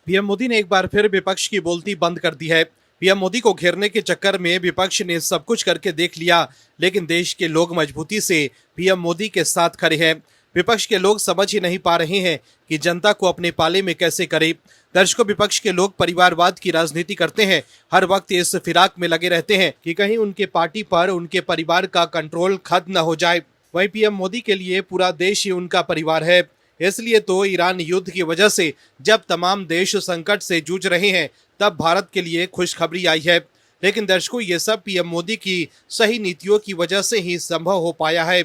PM Modi ने एक बार फिर विपक्ष की बोलती बंद कर दी है। पीएम मोदी को घेरने के चक्कर में विपक्ष ने सब कुछ करके देख लिया, लेकिन देश के लोग मजबूती से पीएम मोदी के साथ खड़े हैं। विपक्ष के लोग समझ ही नहीं पा रहे हैं कि जनता को अपने पाले में कैसे करे। दर्शकों, विपक्ष के लोग परिवारवाद की राजनीति करते हैं, हर वक्त इस फिराक में लगे रहते हैं कि कहीं उनके पार्टी पर उनके परिवार का कंट्रोल खत्म न हो जाए। वहीं पीएम मोदी के लिए पूरा देश ही उनका परिवार है। इसलिए तो ईरान युद्ध की वजह से जब तमाम देश संकट से जूझ रहे हैं, तब भारत के लिए खुशखबरी आई है। लेकिन दर्शकों, ये सब पीएम मोदी की सही नीतियों की वजह से ही संभव हो पाया है।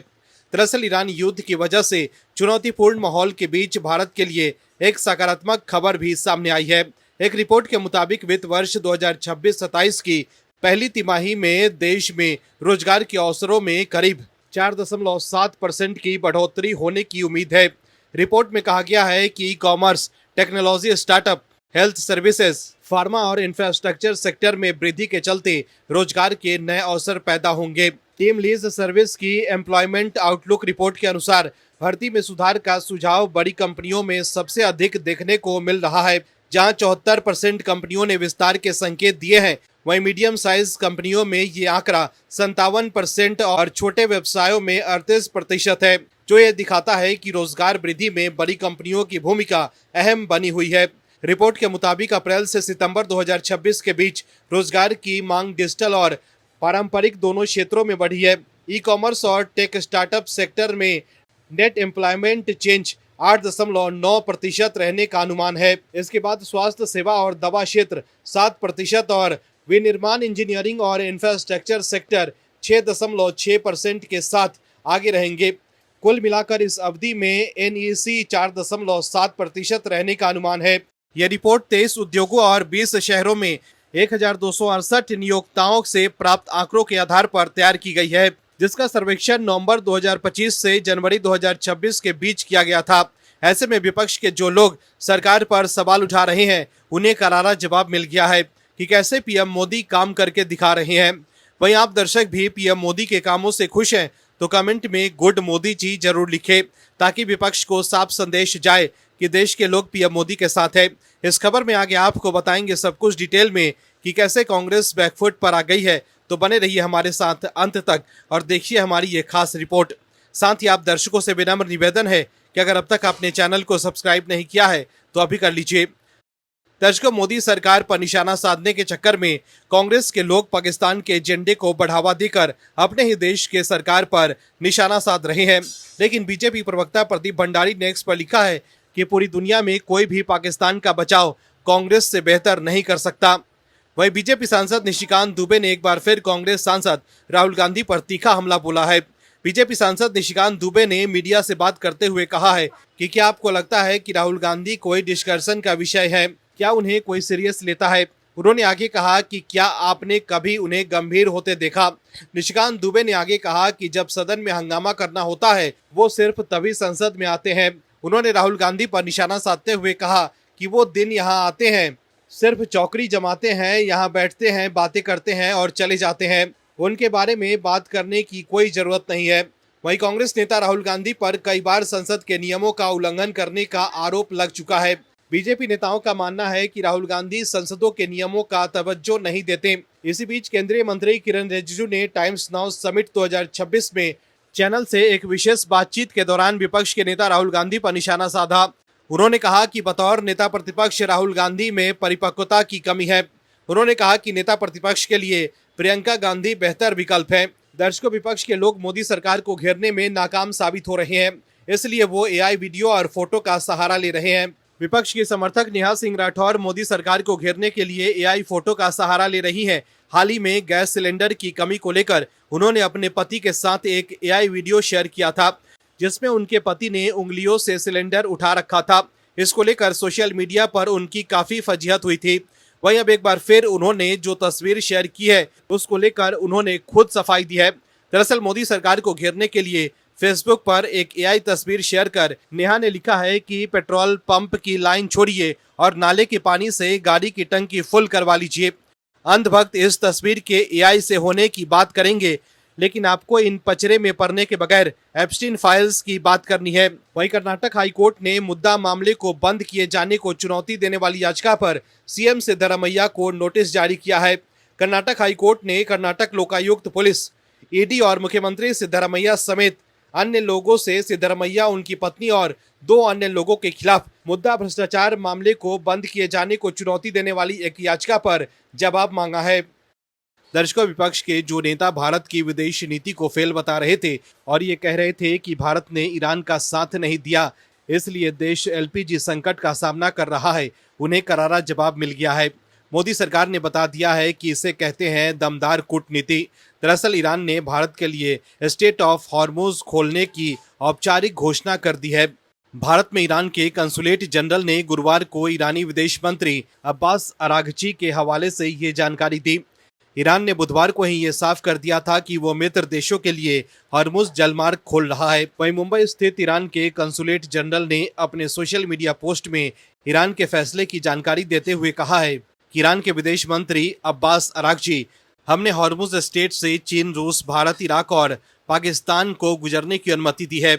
दरअसल ईरान युद्ध की वजह से चुनौतीपूर्ण माहौल के बीच भारत के लिए एक सकारात्मक खबर भी सामने आई है। एक रिपोर्ट के मुताबिक वित्त वर्ष 2026-27 की पहली तिमाही में देश में रोजगार के अवसरों में करीब 4.7% की बढ़ोतरी होने की उम्मीद है। रिपोर्ट में कहा गया है कि e commerce, technology, startup, health services, pharma और इंफ्रास्ट्रक्चर सेक्टर में वृद्धि के चलते रोजगार के नए अवसर पैदा होंगे। टीम लीज सर्विस की एम्प्लॉयमेंट आउटलुक रिपोर्ट के अनुसार भर्ती में सुधार का सुझाव बड़ी कंपनियों में सबसे अधिक देखने को मिल रहा है, जहां 74% कंपनियों ने विस्तार के संकेत दिए हैं। वहीं मीडियम साइज कंपनियों में ये आंकड़ा 57% और छोटे व्यवसायों में 38% है, जो ये दिखाता है कि रोजगार वृद्धि में बड़ी कंपनियों की भूमिका अहम बनी हुई है। रिपोर्ट के मुताबिक अप्रैल से सितंबर 2026 के बीच रोजगार की मांग डिजिटल और पारंपरिक दोनों क्षेत्रों में बढ़ी है। ई कॉमर्स और टेक स्टार्टअप सेक्टर में नेट एम्प्लॉयमेंट चेंज 8.9% रहने का अनुमान है। इसके बाद स्वास्थ्य सेवा और दवा क्षेत्र 7% और विनिर्माण, इंजीनियरिंग और इंफ्रास्ट्रक्चर सेक्टर 6.6% के साथ आगे रहेंगे। कुल मिलाकर इस अवधि में एनईसी 4.7% रहने का अनुमान है। यह रिपोर्ट 23 उद्योगों और 20 शहरों में 1268 नियोक्ताओं से प्राप्त आंकड़ों के आधार पर तैयार की गई है, जिसका सर्वेक्षण नवंबर 2025 से जनवरी 2026 के बीच किया गया था। ऐसे में विपक्ष के जो लोग सरकार पर सवाल उठा रहे हैं, उन्हें करारा जवाब मिल गया है कि कैसे पीएम मोदी काम करके दिखा रहे हैं। वहीं आप दर्शक भी पीएम मोदी के कामों से खुश हैं तो कमेंट में गुड मोदी जी जरूर लिखें, ताकि विपक्ष को साफ संदेश जाए कि देश के लोग पीएम मोदी के साथ है। इस खबर में आगे आपको बताएंगे सब कुछ डिटेल में कि कैसे कांग्रेस बैकफुट पर आ गई है। तो बने रहिए हमारे साथ अंत तक और देखिए हमारी ये खास रिपोर्ट। साथ ही आप दर्शकों से विनम्र निवेदन है कि अगर अब तक आपने चैनल को सब्सक्राइब नहीं किया है तो अभी कर लीजिए। दर्शकों, मोदी सरकार पर निशाना साधने के चक्कर में कांग्रेस के लोग पाकिस्तान के एजेंडे को बढ़ावा देकर अपने ही देश के सरकार पर निशाना साध रहे हैं। लेकिन बीजेपी प्रवक्ता प्रदीप भंडारी ने एक्स पर लिखा है कि पूरी दुनिया में कोई भी पाकिस्तान का बचाव कांग्रेस से बेहतर नहीं कर सकता। वहीं बीजेपी सांसद निशिकांत दुबे ने एक बार फिर कांग्रेस सांसद राहुल गांधी पर तीखा हमला बोला है। बीजेपी सांसद निशिकांत दुबे ने मीडिया से बात करते हुए कहा है कि क्या आपको लगता है कि राहुल गांधी कोई डिस्कशन का विषय है? क्या उन्हें कोई सीरियस लेता है? उन्होंने आगे कहा कि क्या आपने कभी उन्हें गंभीर होते देखा? निशिकांत दुबे ने आगे कहा कि जब सदन में हंगामा करना होता है, वो सिर्फ तभी संसद में आते हैं। उन्होंने राहुल गांधी पर निशाना साधते हुए कहा कि वो दिन यहाँ आते हैं, सिर्फ चौकड़ी जमाते हैं, यहाँ बैठते हैं, बातें करते हैं और चले जाते हैं। उनके बारे में बात करने की कोई जरूरत नहीं है। वहीं कांग्रेस नेता राहुल गांधी पर कई बार संसद के नियमों का उल्लंघन करने का आरोप लग चुका है। बीजेपी नेताओं का मानना है कि राहुल गांधी संसदों के नियमों का तवज्जो नहीं देते। इसी बीच केंद्रीय मंत्री किरण रिजिजू ने टाइम्स नाउ समिट 2026 में चैनल से एक विशेष बातचीत के दौरान विपक्ष के नेता राहुल गांधी पर निशाना साधा। उन्होंने कहा कि बतौर नेता प्रतिपक्ष राहुल गांधी में परिपक्वता की कमी है। उन्होंने कहा कि नेता प्रतिपक्ष के लिए प्रियंका गांधी बेहतर विकल्प है। दर्शकों, विपक्ष के लोग मोदी सरकार को घेरने में नाकाम साबित हो रहे हैं, इसलिए वो एआई वीडियो और फोटो का सहारा ले रहे हैं। विपक्ष के समर्थक नेहा सिंह राठौर मोदी सरकार को घेरने के लिए एआई फोटो का सहारा ले रही हैं। हाल ही में गैस सिलेंडर की कमी को लेकर उन्होंने अपने पति के साथ एक एआई वीडियो शेयर किया था, जिसमें उनके पति ने उंगलियों से सिलेंडर उठा रखा था। इसको लेकर सोशल मीडिया पर उनकी काफी फजीहत हुई थी। वहीं अब एक बार फिर उन्होंने जो तस्वीर शेयर की है, उसको लेकर उन्होंने खुद सफाई दी है। दरअसल मोदी सरकार को घेरने के लिए फेसबुक पर एक एआई तस्वीर शेयर कर नेहा ने लिखा है कि पेट्रोल पंप की लाइन छोड़िए और नाले के पानी से गाड़ी की टंकी फुल करवा लीजिए। अंधभक्त इस तस्वीर के एआई से होने की बात करेंगे, लेकिन आपको इन पचरे में पड़ने के बगैर एप्स्टीन फाइल्स की बात करनी है। वहीं कर्नाटक हाईकोर्ट ने मुद्दा मामले को बंद किए जाने को चुनौती देने वाली याचिका पर सीएम सिद्धरामैया को नोटिस जारी किया है। कर्नाटक हाईकोर्ट ने कर्नाटक लोकायुक्त, पुलिस, ईडी और मुख्यमंत्री सिद्धरामैया समेत अन्य लोगों से सिद्धरामैया, उनकी पत्नी और 2 अन्य लोगों के खिलाफ मुद्दा भ्रष्टाचार मामले को बंद किए जाने को चुनौती देने वाली एक याचिका पर जवाब मांगा है। दर्शकों, विपक्ष के जो नेता भारत की विदेश नीति को फेल बता रहे थे और ये कह रहे थे कि भारत ने ईरान का साथ नहीं दिया, इसलिए देश एलपीजी संकट का सामना कर रहा है, उन्हें करारा जवाब मिल गया है। मोदी सरकार ने बता दिया है कि इसे कहते हैं दमदार कूटनीति। दरअसल ईरान ने भारत के लिए स्टेट ऑफ हॉर्मुज खोलने की औपचारिक घोषणा कर दी है। भारत में ईरान के कंसुलेट जनरल ने गुरुवार को ईरानी विदेश मंत्री अब्बास अरागची के हवाले से ये जानकारी दी। ईरान ने बुधवार को ही ये साफ कर दिया था कि वो मित्र देशों के लिए हॉर्मुज जलमार्ग खोल रहा है। वहीं मुंबई स्थित ईरान के कंसुलेट जनरल ने अपने सोशल मीडिया पोस्ट में ईरान के फैसले की जानकारी देते हुए कहा है कि ईरान के विदेश मंत्री अब्बास अरागची, हमने हॉर्मुज स्टेट से चीन, रूस, भारत, इराक और पाकिस्तान को गुजरने की अनुमति दी है।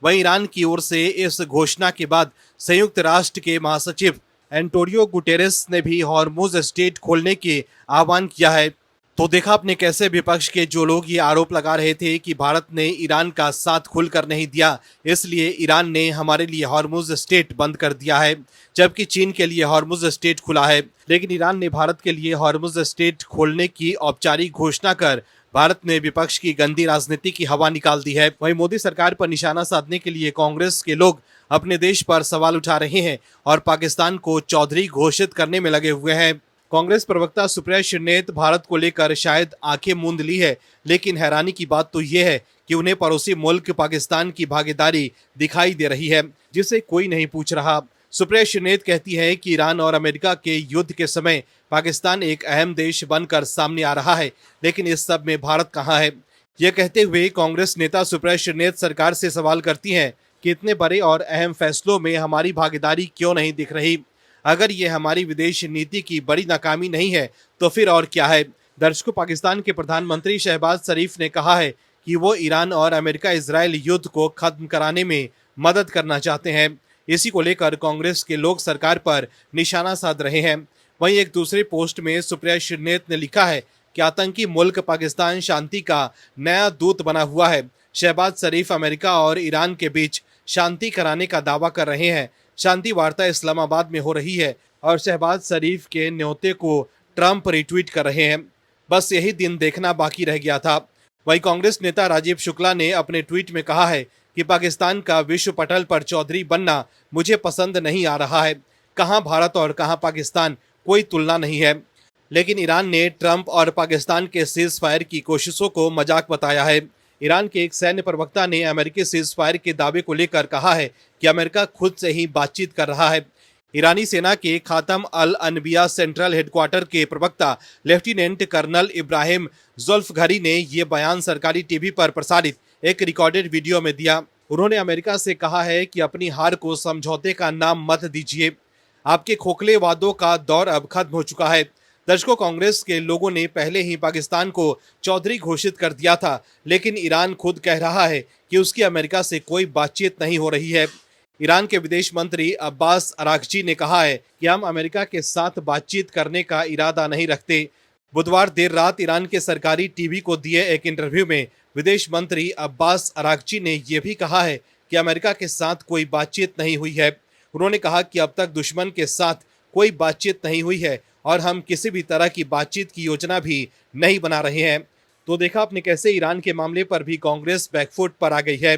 वहीं ईरान की ओर से इस घोषणा के बाद संयुक्त राष्ट्र के महासचिव एंटोनियो गुटेरेस ने भी हॉर्मुज स्टेट खोलने के आह्वान किया है। तो देखा आपने कैसे विपक्ष के जो लोग ये आरोप लगा रहे थे कि भारत ने ईरान का साथ खुलकर नहीं दिया, इसलिए ईरान ने हमारे लिए हॉर्मुज स्टेट बंद कर दिया है, जबकि चीन के लिए हॉर्मुज स्टेट खुला है। लेकिन ईरान ने भारत के लिए हॉर्मुज स्टेट खोलने की औपचारिक घोषणा कर भारत में विपक्ष की गंदी राजनीति की हवा निकाल दी है। वहीं मोदी सरकार पर निशाना साधने के लिए कांग्रेस के लोग अपने देश पर सवाल उठा रहे हैं और पाकिस्तान को चौधरी घोषित करने में लगे हुए हैं। कांग्रेस प्रवक्ता सुप्रिया श्रीनेत भारत को लेकर शायद आंखें मूंद ली है, लेकिन हैरानी की बात तो ये है कि उन्हें पड़ोसी मुल्क पाकिस्तान की भागीदारी दिखाई दे रही है, जिसे कोई नहीं पूछ रहा। सुप्रिया श्रीनेत कहती है कि ईरान और अमेरिका के युद्ध के समय पाकिस्तान एक अहम देश बनकर सामने आ रहा है, लेकिन इस सब में भारत कहाँ है। यह कहते हुए कांग्रेस नेता सुप्रिया श्रीनेत सरकार से सवाल करती हैं कि इतने बड़े और अहम फैसलों में हमारी भागीदारी क्यों नहीं दिख रही। अगर ये हमारी विदेश नीति की बड़ी नाकामी नहीं है तो फिर और क्या है। दर्शकों, पाकिस्तान के प्रधानमंत्री शहबाज शरीफ ने कहा है कि वो ईरान और अमेरिका इजरायल युद्ध को खत्म कराने में मदद करना चाहते हैं। इसी को लेकर कांग्रेस के लोग सरकार पर निशाना साध रहे हैं। वहीं एक दूसरे पोस्ट में सुप्रिया श्रीनेत ने लिखा है कि आतंकी मुल्क पाकिस्तान शांति का नया दूत बना हुआ है। शहबाज शरीफ अमेरिका और ईरान के बीच शांति कराने का दावा कर रहे हैं। शांति वार्ता इस्लामाबाद में हो रही है और शहबाज शरीफ के न्योते को ट्रंप रिट्वीट कर रहे हैं। बस यही दिन देखना बाकी रह गया था। वहीं कांग्रेस नेता राजीव शुक्ला ने अपने ट्वीट में कहा है कि पाकिस्तान का विश्व पटल पर चौधरी बनना मुझे पसंद नहीं आ रहा है। कहाँ भारत और कहाँ पाकिस्तान, कोई तुलना नहीं है। लेकिन ईरान ने ट्रंप और पाकिस्तान के सीज फायर की कोशिशों को मजाक बताया है। ईरान के एक सैन्य प्रवक्ता ने अमेरिकी सीज फायर के दावे को लेकर कहा है कि अमेरिका खुद से ही बातचीत कर रहा है। ईरानी सेना के खातम अल अनबिया सेंट्रल हेडक्वार्टर के प्रवक्ता लेफ्टिनेंट कर्नल इब्राहिम जुल्फघरी ने ये बयान सरकारी टीवी पर प्रसारित एक रिकॉर्डेड वीडियो में दिया। उन्होंने अमेरिका से कहा है कि अपनी हार को समझौते का नाम मत दीजिए। आपके खोखले वादों का दौर अब खत्म हो चुका है। दर्शकों, कांग्रेस के लोगों ने पहले ही पाकिस्तान को चौधरी घोषित कर दिया था, लेकिन ईरान खुद कह रहा है कि उसकी अमेरिका से कोई बातचीत नहीं हो रही है। ईरान के विदेश मंत्री अब्बास अरागची ने कहा है कि हम अमेरिका के साथ बातचीत करने का इरादा नहीं रखते। बुधवार देर रात ईरान के सरकारी टीवी को दिए एक इंटरव्यू में विदेश मंत्री अब्बास अरागची ने यह भी कहा है कि अमेरिका के साथ कोई बातचीत नहीं हुई है। उन्होंने कहा कि अब तक दुश्मन के साथ कोई बातचीत नहीं हुई है और हम किसी भी तरह की बातचीत की योजना भी नहीं बना रहे हैं। तो देखा आपने कैसे ईरान के मामले पर भी कांग्रेस बैकफुट पर आ गई है।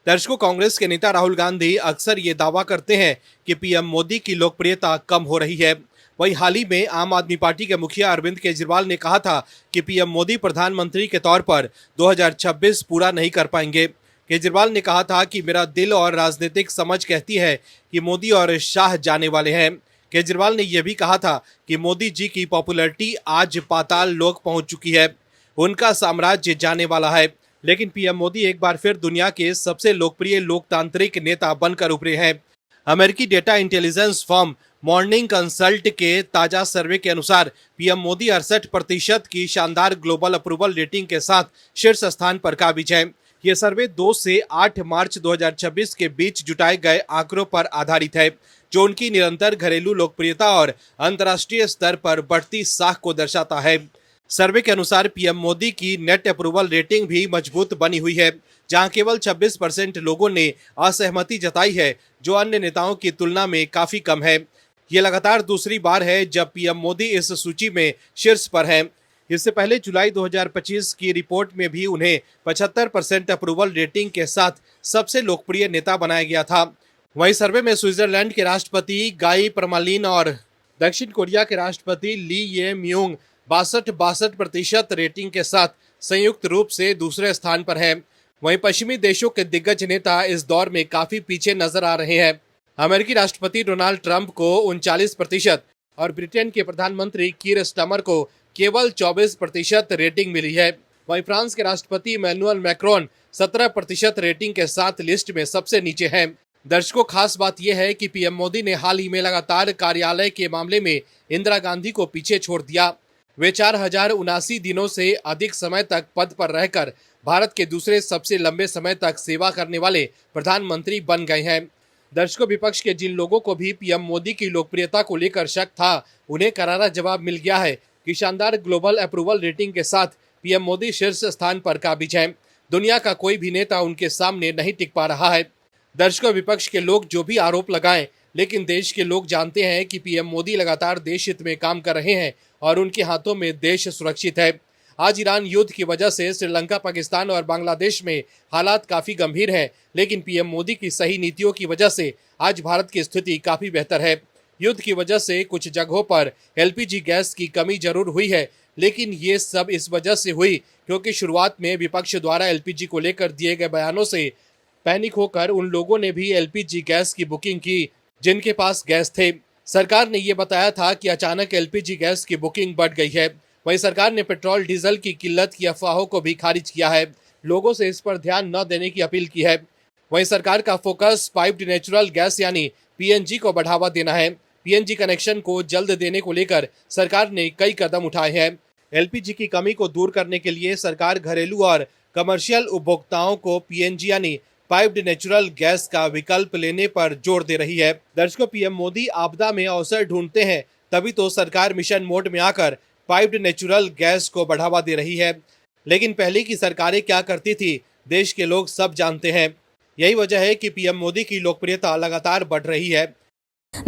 दर्शकों, कांग्रेस के नेता राहुल गांधी अक्सर ये दावा करते हैं कि पीएम मोदी की लोकप्रियता कम हो रही है। वहीं हाल ही में आम आदमी पार्टी के मुखिया अरविंद केजरीवाल ने कहा था कि पीएम मोदी प्रधानमंत्री के तौर पर 2026 पूरा नहीं कर पाएंगे। केजरीवाल ने कहा था कि मेरा दिल और राजनीतिक समझ कहती है कि मोदी और शाह जाने वाले हैं। केजरीवाल ने यह भी कहा था कि मोदी जी की पॉपुलैरिटी आज पाताल लोक पहुंच चुकी है, उनका साम्राज्य जाने वाला है। लेकिन पीएम मोदी एक बार फिर दुनिया के सबसे लोकप्रिय लोकतांत्रिक नेता बनकर उभरे हैं। अमेरिकी data intelligence firm morning consult के ताजा सर्वे के अनुसार पीएम मोदी 68% की शानदार ग्लोबल अप्रूवल रेटिंग के साथ शीर्ष स्थान पर काबिज है। ये सर्वे 2 से 8 मार्च 2026 के बीच जुटाए गए आंकड़ों पर आधारित है, जो उनकी निरंतर घरेलू लोकप्रियता और अंतर्राष्ट्रीय स्तर पर बढ़ती साख को दर्शाता है। सर्वे के अनुसार पीएम मोदी की नेट अप्रूवल रेटिंग भी मजबूत बनी हुई है, जहां केवल 26% लोगों ने असहमति जताई है, जो अन्य नेताओं की तुलना में काफी कम है। ये लगातार दूसरी बार है जब पीएम मोदी इस सूची में शीर्ष पर हैं। इससे पहले जुलाई 2025 की रिपोर्ट में भी उन्हें 75% अप्रूवल रेटिंग के साथ सबसे लोकप्रिय नेता बनाया गया था। वहीं सर्वे में स्विट्जरलैंड के राष्ट्रपति गाई परमालिन और दक्षिण कोरिया के राष्ट्रपति ली ये म्यूंग 62% रेटिंग के साथ संयुक्त रूप से दूसरे स्थान पर हैं। वहीं पश्चिमी देशों के दिग्गज नेता इस दौर में काफी पीछे नजर आ रहे हैं। अमेरिकी राष्ट्रपति डोनाल्ड ट्रंप को 39% और ब्रिटेन के प्रधानमंत्री कीर स्टारमर को केवल 24% रेटिंग मिली है। वहीं फ्रांस के राष्ट्रपति इमैनुअल मैक्रोन 17% रेटिंग के साथ लिस्ट में सबसे नीचे हैं। दर्शकों, खास बात यह है कि पीएम मोदी ने हाल ही में लगातार कार्यालय के मामले में इंदिरा गांधी को पीछे छोड़ दिया। वे 4079 दिनों से अधिक समय तक पद पर रहकर भारत के दूसरे सबसे लंबे समय तक सेवा करने वाले प्रधानमंत्री बन गए हैं। दर्शकों, विपक्ष के जिन लोगों को भी पीएम मोदी की लोकप्रियता को लेकर शक था, उन्हें करारा जवाब मिल गया है कि शानदार ग्लोबल अप्रूवल रेटिंग के साथ पीएम मोदी शीर्ष स्थान पर काबिज हैं। दुनिया का कोई भी नेता उनके सामने नहीं टिक पा रहा है। दर्शकों, विपक्ष के लोग जो भी आरोप लगाएं, लेकिन देश के लोग जानते हैं कि पीएम मोदी लगातार देश हित में काम कर रहे हैं और उनके हाथों में देश सुरक्षित है। आज ईरान युद्ध की वजह से श्रीलंका, पाकिस्तान और बांग्लादेश में हालात काफी गंभीर हैं, लेकिन पीएम मोदी की सही नीतियों की वजह से आज भारत की स्थिति काफी बेहतर है। युद्ध की वजह से कुछ जगहों पर एलपीजी गैस की कमी जरूर हुई है, लेकिन ये सब इस वजह से हुई क्योंकि शुरुआत में विपक्ष द्वारा एलपीजी को लेकर दिए गए बयानों से पैनिक होकर उन लोगों ने भी एलपीजी गैस की बुकिंग की जिनके पास गैस थे। सरकार ने ये बताया था कि अचानक एलपीजी गैस की बुकिंग बढ़ गई है। वहीं सरकार ने पेट्रोल डीजल की किल्लत की अफवाहों को भी खारिज किया है, लोगों से इस पर ध्यान न देने की अपील की है। वहीं सरकार का फोकस पाइप्ड नेचुरल गैस यानी पीएनजी को बढ़ावा देना है। पीएनजी कनेक्शन को जल्द देने को लेकर सरकार ने कई कदम उठाए हैं। एलपीजी की कमी को दूर करने के लिए सरकार घरेलू और कमर्शियल उपभोक्ताओं को पीएनजी यानी पाइप्ड नेचुरल गैस का विकल्प लेने पर जोर दे रही है। दर्शकों, पीएम मोदी आपदा में अवसर ढूंढते हैं, तभी तो सरकार मिशन मोड में आकर पाइप्ड नेचुरल गैस को बढ़ावा दे रही है। लेकिन पहले की सरकारें क्या करती थी, देश के लोग सब जानते हैं। यही वजह है कि पीएम मोदी की लोकप्रियता लगातार बढ़ रही है।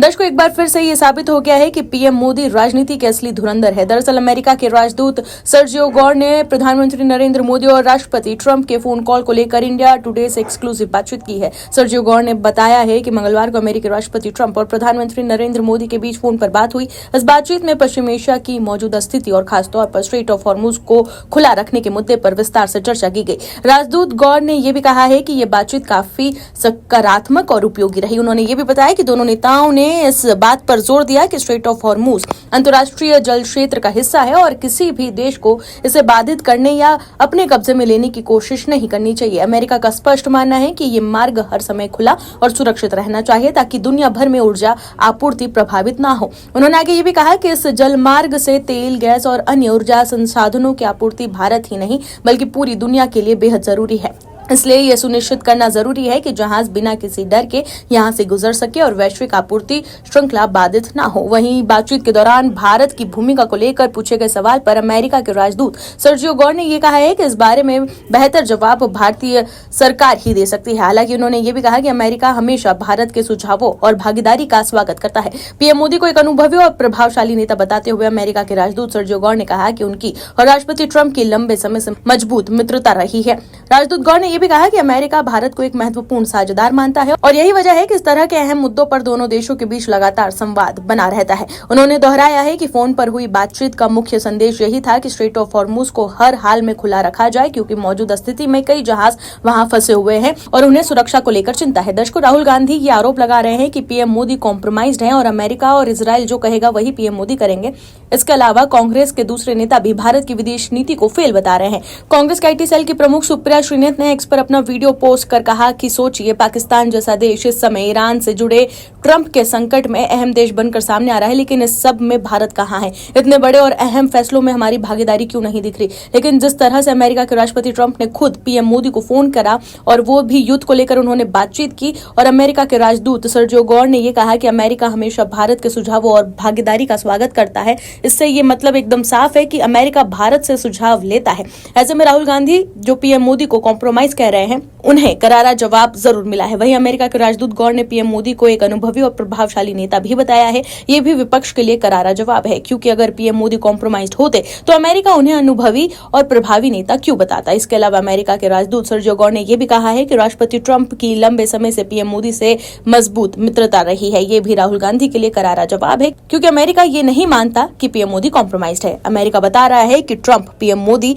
दर्शकों, एक बार फिर से ये साबित हो गया है कि पीएम मोदी राजनीति के असली धुरंधर है। दरअसल अमेरिका के राजदूत सर्जियो गौर ने प्रधानमंत्री नरेंद्र मोदी और राष्ट्रपति ट्रंप के फोन कॉल को लेकर इंडिया टुडे से एक्सक्लूसिव बातचीत की है। सर्जियो गौर ने बताया है कि मंगलवार को अमेरिकी राष्ट्रपति ट्रंप और प्रधानमंत्री नरेंद्र मोदी के बीच फोन पर बात हुई। इस बातचीत में पश्चिम एशिया की मौजूदा स्थिति और खासतौर पर स्ट्रेट ऑफ हॉर्मुज को खुला रखने के मुद्दे पर विस्तार से चर्चा की गई। राजदूत गौर ने यह भी कहा है कि यह बातचीत काफी सकारात्मक और उपयोगी रही। उन्होंने ये भी बताया कि दोनों नेताओं ने इस बात पर जोर दिया कि स्ट्रेट ऑफ हॉर्मुज अंतर्राष्ट्रीय जल क्षेत्र का हिस्सा है और किसी भी देश को इसे बाधित करने या अपने कब्जे में लेने की कोशिश नहीं करनी चाहिए। अमेरिका का स्पष्ट मानना है कि ये मार्ग हर समय खुला और सुरक्षित रहना चाहिए ताकि दुनिया भर में ऊर्जा आपूर्ति प्रभावित ना हो। उन्होंने आगे ये भी कहा कि इस जल मार्ग से तेल, गैस और अन्य ऊर्जा संसाधनों की आपूर्ति भारत ही नहीं बल्कि पूरी दुनिया के लिए बेहद जरूरी है। इसलिए यह सुनिश्चित करना जरूरी है कि जहाज बिना किसी डर के यहां से गुजर सके और वैश्विक आपूर्ति श्रृंखला बाधित ना हो। वहीं बातचीत के दौरान भारत की भूमिका को लेकर पूछे गए सवाल पर अमेरिका के राजदूत सर्जियो गौर ने यह कहा है कि इस बारे में बेहतर जवाब भारतीय सरकार ही दे सकती है। हालांकि उन्होंने ये भी कहा कि अमेरिका हमेशा भारत के सुझावों और भागीदारी का स्वागत करता है। पीएम मोदी को एक अनुभवी और प्रभावशाली नेता बताते हुए अमेरिका के राजदूत सर्जियो गौर ने कहा कि उनकी और राष्ट्रपति ट्रंप की लंबे समय से मजबूत मित्रता रही है। राजदूत गौर ने भी कहा कि अमेरिका भारत को एक महत्वपूर्ण साझेदार मानता है और यही वजह है कि इस तरह के अहम मुद्दों पर दोनों देशों के बीच लगातार संवाद बना रहता है। उन्होंने दोहराया है कि फोन पर हुई बातचीत का मुख्य संदेश यही था कि स्ट्रेट ऑफ हॉर्मुज को हर हाल में खुला रखा जाए क्योंकि मौजूदा स्थिति में कई जहाज वहां फंसे हुए हैं और उन्हें सुरक्षा को लेकर चिंता है। दर्शकों, राहुल गांधी ये आरोप लगा रहे हैं कि पीएम मोदी कॉम्प्रोमाइज्ड हैं और अमेरिका और इजरायल जो कहेगा वही पीएम मोदी करेंगे। इसके अलावा कांग्रेस के दूसरे नेता भी भारत की विदेश नीति को फेल बता रहे हैं। कांग्रेस के आईटी सेल की प्रमुख सुप्रिया श्रीनेत ने एक्स पर अपना वीडियो पोस्ट कर कहा कि सोचिए, पाकिस्तान जैसा देश इस समय ईरान से जुड़े ट्रंप के संकट में अहम देश बनकर सामने आ रहा है, लेकिन इस सब में भारत कहाँ है? इतने बड़े और अहम फैसलों में हमारी भागीदारी क्यों नहीं दिख रही? लेकिन जिस तरह से अमेरिका के राष्ट्रपति ट्रंप ने खुद पीएम मोदी को फोन करा और वो भी युद्ध को लेकर उन्होंने बातचीत की, और अमेरिका के राजदूत सर्जियो गौर ने यह कहा कि अमेरिका हमेशा भारत के सुझावों और भागीदारी का स्वागत करता है, इससे ये मतलब एकदम साफ है कि अमेरिका भारत से सुझाव लेता है। ऐसे में राहुल गांधी जो पीएम मोदी को कॉम्प्रोमाइज कह रहे हैं, उन्हें करारा जवाब जरूर मिला है। वहीं अमेरिका के राजदूत गौर ने पीएम मोदी को एक अनुभवी और प्रभावशाली नेता भी बताया है। ये भी विपक्ष के लिए करारा जवाब है, क्योंकि अगर पीएम मोदी कॉम्प्रोमाइज होते तो अमेरिका उन्हें अनुभवी और प्रभावी नेता क्यों बताता। इसके अलावा अमेरिका के राजदूत सर्जियो गौर ने यह भी कहा है कि राष्ट्रपति ट्रंप की लंबे समय से पीएम मोदी से मजबूत मित्रता रही है। ये भी राहुल गांधी के लिए करारा जवाब है, क्योंकि अमेरिका ये नहीं मानता कि पीएम मोदी कॉम्प्रोमाइज्ड है। अमेरिका बता रहा है कि ट्रंप पीएम मोदी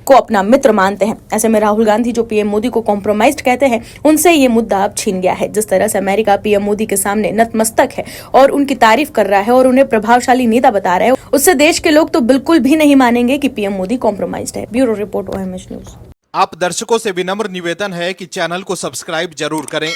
को अपना मित्र मानते हैं। ऐसे में राहुल गांधी जो पीएम मोदी को कॉम्प्रोमाइज्ड कहते हैं, उनसे ये मुद्दा अब छीन गया है। जिस तरह से अमेरिका पीएम मोदी के सामने नतमस्तक है और उनकी तारीफ कर रहा है और उन्हें प्रभावशाली नेता बता रहा है, उससे देश के लोग तो बिल्कुल भी नहीं मानेंगे कि पीएम मोदी कॉम्प्रोमाइज्ड है। Bureau report OMH news. आप दर्शकों से विनम्र निवेदन है कि चैनल को सब्सक्राइब जरूर करें